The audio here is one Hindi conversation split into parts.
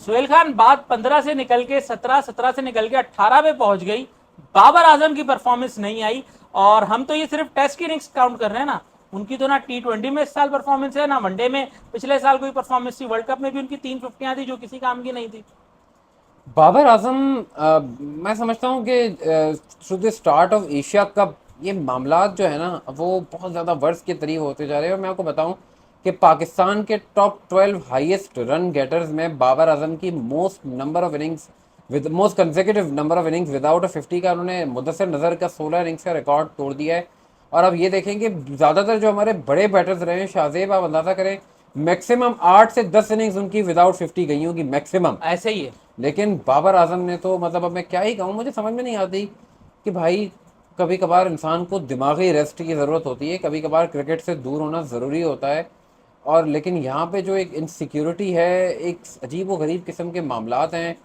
सोहेल खान बात 15 से निकल के 17, 17 से निकल के 18 पे पहुंच गई। बाबर आजम की परफॉर्मेंस नहीं आई। और हम तो ये सिर्फ टेस्ट की इनिंग्स काउंट कर रहे हैं ना, उनकी तो ना टी20 में इस साल परफॉर्मेंस है, ना वनडे में पिछले साल कोई परफॉर्मेंस थी। वर्ल्ड कप में भी उनकी 3 फिफ्टियां थी जो किसी काम की नहीं थी। बाबर आजम, मैं समझता हूँ कि through the start of Asia cup ये मामला जो है ना वो बहुत ज़्यादा वर्ष के करीब होते जा रहे हैं। और मैं आपको बताऊँ कि पाकिस्तान के टॉप 12 हाईएस्ट रन गेटर्स में बाबर आजम की most number of innings with most consecutive number of innings without a 50 का उन्होंने मुदस्सिर नज़र का 16 इनिंग्स का रिकॉर्ड तोड़ दिया है। और अब ये देखेंगे ज़्यादातर जो हमारे बड़े बैटर्स रहे हैं, शाहजेब आप अंदाज़ा करें, मैक्सिमम 8 से 10 इनिंग्स उनकी विदाउट 50 गई होगी मैक्सिमम। ऐसे ही है। लेकिन बाबर आजम ने तो मतलब अब मैं क्या ही कहूँ, मुझे समझ में नहीं आती कि भाई कभी कभार इंसान को दिमागी रेस्ट की ज़रूरत होती है, कभी कभार क्रिकेट से दूर होना ज़रूरी होता है। और लेकिन यहाँ पे जो एक इनसिक्योरिटी है, एक अजीब व गरीब किस्म के मामलात हैं,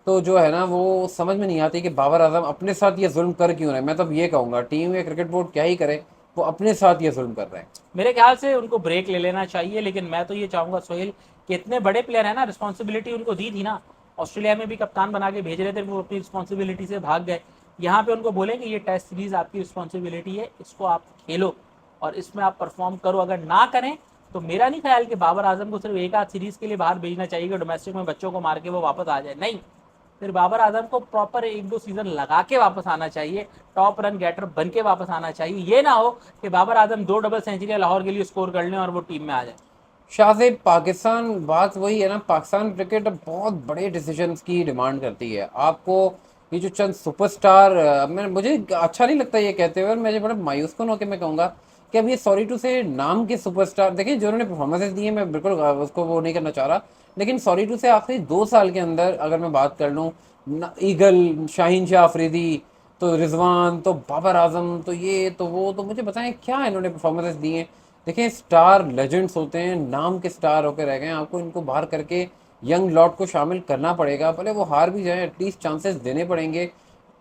तो जो है ना वो समझ में नहीं आती कि बाबर आजम अपने साथ ये जुल्म कर क्यों रहे हैं। मैं तो ये कहूँगा टीम या क्रिकेट बोर्ड क्या ही करे, वो अपने साथ ये जुल्म कर रहे हैं। मेरे ख्याल से उनको ब्रेक ले लेना चाहिए, लेकिन मैं तो ये चाहूंगा सोहेल कि इतने बड़े प्लेयर है ना, रिस्पॉन्सिबिलिटी उनको दी थी ना, ऑस्ट्रेलिया में भी कप्तान बना के भेज रहे थे, वो अपनी रिस्पॉन्सिबिलिटी से भाग गए। यहाँ पे उनको बोलेंगे ये टेस्ट सीरीज आपकी रिस्पॉन्सिबिलिटी है, इसको आप खेलो और इसमें आप परफॉर्म करो। अगर ना करें तो मेरा नहीं ख्याल कि बाबर आजम को सिर्फ एक आध सीरीज के लिए बाहर भेजना चाहिए कि डोमेस्टिक में बच्चों को मार के वो वापस आ जाए। नहीं, फिर बाबर आजम को प्रॉपर 1-2 सीजन लगा के वापस आना चाहिए, टॉप रन गेटर बन के वापस आना चाहिए। ये ना हो कि बाबर आजम 2 डबल सेंचुरी लाहौर के लिए स्कोर कर लें और वो टीम में आ जाए। शाहजेब, पाकिस्तान बात वही है ना, पाकिस्तान क्रिकेट अब बहुत बड़े डिसीजंस की डिमांड करती है। आपको ये जो चंद सुपरस्टार, मैं मुझे अच्छा नहीं लगता ये कहते हुए, और मुझे बड़ा मायूस कौन होकर मैं कहूँगा कि अब ये सॉरी टू से नाम के सुपरस्टार देखिए जो उन्होंने परफॉर्मेंसेज दी है, मैं बिल्कुल उसको वो नहीं करना चाह रहा। लेकिन सॉरी टू से आखिरी 2 साल के अंदर अगर मैं बात कर लूँ, ईगल, शाहीन शाह अफरीदी, तो रिजवान, तो बाबर आजम, तो ये तो वो, तो मुझे बताएं क्या इन्होंने परफॉर्मेंसेज दी हैं। देखें स्टार लेजेंड्स होते हैं, नाम के स्टार होकर रह गए हैं, आपको इनको बाहर करके यंग लॉट को शामिल करना पड़ेगा। भले वो हार भी जाए, एटलीस्ट चांसेस देने पड़ेंगे,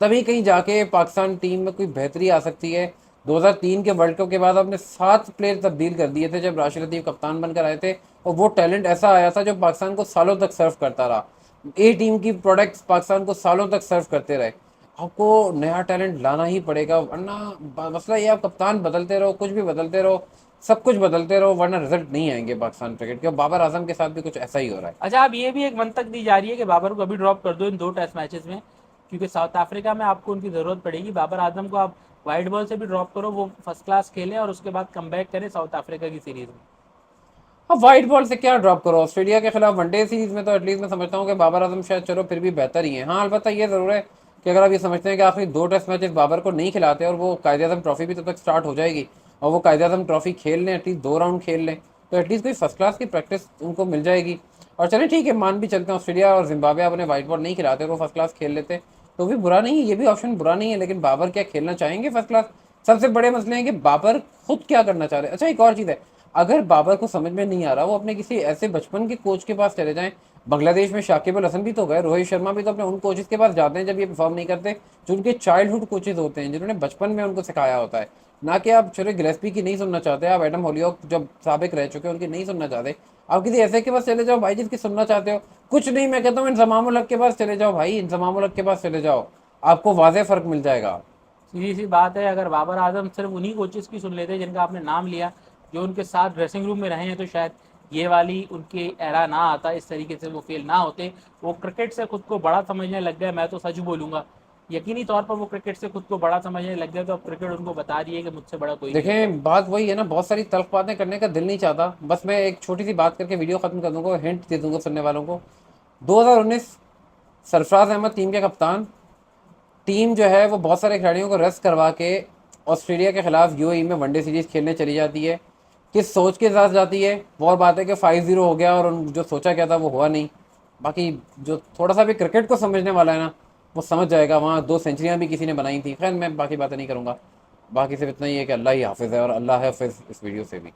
तभी कहीं जाके पाकिस्तान टीम में कोई बेहतरी आ सकती है। 2003 के वर्ल्ड कप के बाद आपने 7 प्लेयर तब्दील कर दिए थे जब राशिद लतीफ़ कप्तान बनकर आए थे, और वो टैलेंट ऐसा आया था जो पाकिस्तान को सालों तक सर्व करता रहा। ए टीम की प्रोडक्ट्स पाकिस्तान को सालों तक सर्व करते रहे। आपको नया टैलेंट लाना ही पड़ेगा, वरना मसला ये, आप कप्तान बदलते रहो, कुछ भी बदलते रहो, सब कुछ बदलते रहो, वरना रिजल्ट नहीं आएंगे पाकिस्तान क्रिकेट के। और बाबर आजम के साथ भी कुछ ऐसा ही हो रहा है। अच्छा, अब ये भी एक मंतक दी जा रही है कि बाबर को अभी ड्रॉप कर दो इन 2 टेस्ट मैचेस में, क्योंकि साउथ अफ्रीका में आपको उनकी ज़रूरत पड़ेगी। बाबर आजम को आप वाइट बॉल से भी ड्रॉप करो, वो फर्स्ट क्लास खेले और उसके बाद कम करें साउथ अफ्रीका की सीरीज़ में। अब वाइट बॉल से क्या ड्रॉप करो, ऑस्ट्रेलिया के खिलाफ वनडे सीरीज में तो एटलीस्ट मैं समझता हूँ कि बाबर आजम शायद चलो फिर भी बेहतर ही है। हाँ, अलबत्ता ये ज़रूर है कि अगर आप ये समझते हैं कि आखिरी 2 टेस्ट मैचेस बाबर को नहीं खिलाते और वो कायदे आजम ट्रॉफी भी तब तक स्टार्ट हो जाएगी, और वो कायदे आजम ट्रॉफी खेल लें, एटलीस्ट 2 राउंड खेल लें, तो एटलीस्ट कोई फर्स्ट क्लास की प्रैक्टिस उनको मिल जाएगी। और चलिए ठीक है, मान भी चलते हैं ऑस्ट्रेलिया और जिम्बाब्वे अपने वाइट बॉल नहीं खिलाते और वो फर्स्ट क्लास खेल लेते, तो भी बुरा नहीं है, ये भी ऑप्शन बुरा नहीं है। लेकिन बाबर क्या खेलना चाहेंगे फर्स्ट क्लास? सबसे बड़े मसले हैं कि बाबर खुद क्या करना चाह रहे हैं। अच्छा, एक और चीज़ है, अगर बाबर को समझ में नहीं आ रहा, वो अपने किसी ऐसे बचपन के कोच के पास चले जाएं। बांग्लादेश में शाकिब अल हसन भी तो गए, रोहित शर्मा भी तो अपने उन कोचेस के पास जाते हैं जब ये परफॉर्म नहीं करते, जो उनके चाइल्डहुड कोचेस होते हैं, जिन्होंने बचपन में उनको सिखाया होता है। ना कि आप चलो गिलेस्पी की नहीं सुनना चाहते, आप एडम होलियोक जब साबिक रह चुके हैं उनकी नहीं सुनना चाहते, आप किसी ऐसे के पास चले जाओ भाई जिसकी सुनना चाहते हो। कुछ नहीं, मैं कहता हूँ इंजमाम उल हक के पास चले जाओ भाई, इंजमाम उल हक के पास चले जाओ, आपको वाज़ेह फ़र्क मिल जाएगा। सीधी सी बात है, अगर बाबर आजम सिर्फ उन्हीं कोचेस की सुन लेते जिनका आपने नाम लिया, जो उनके साथ ड्रेसिंग रूम में रहे हैं, तो शायद ये वाली उनकी एरा ना आता, इस तरीके से वो फेल ना होते। वो क्रिकेट से खुद को बड़ा समझने लग गए, मैं तो सच बोलूँगा, यकीनी तौर पर वो क्रिकेट से खुद को बड़ा समझने लग गए। तो अब क्रिकेट उनको बता रही है कि मुझसे बड़ा कोई नहीं होता। देखें बात वही है ना, बहुत सारी तल्ख बातें करने का दिल नहीं चाहता, बस मैं एक छोटी सी बात करके वीडियो खत्म कर दूंगा, हिंट दे दूंगा सुनने वालों को। 2019, सरफराज अहमद टीम के कप्तान, टीम जो है वो बहुत सारे खिलाड़ियों को रेस्ट करवा के ऑस्ट्रेलिया के खिलाफ यूएई में वनडे सीरीज खेलने चली जाती है। किस सोच के साथ जाती है, वो और बात है कि 5-0 हो गया और जो सोचा गया था वो हुआ नहीं। बाकी जो थोड़ा सा भी क्रिकेट को समझने वाला है ना, वो समझ जाएगा, वहाँ 2 सेंचुरियाँ भी किसी ने बनाई थी। खैर मैं बाकी बातें नहीं करूँगा, बाकी सिर्फ इतना ही है कि अल्लाह ही हाफिज़ है, और अल्लाह हाफिज़ इस वीडियो से भी।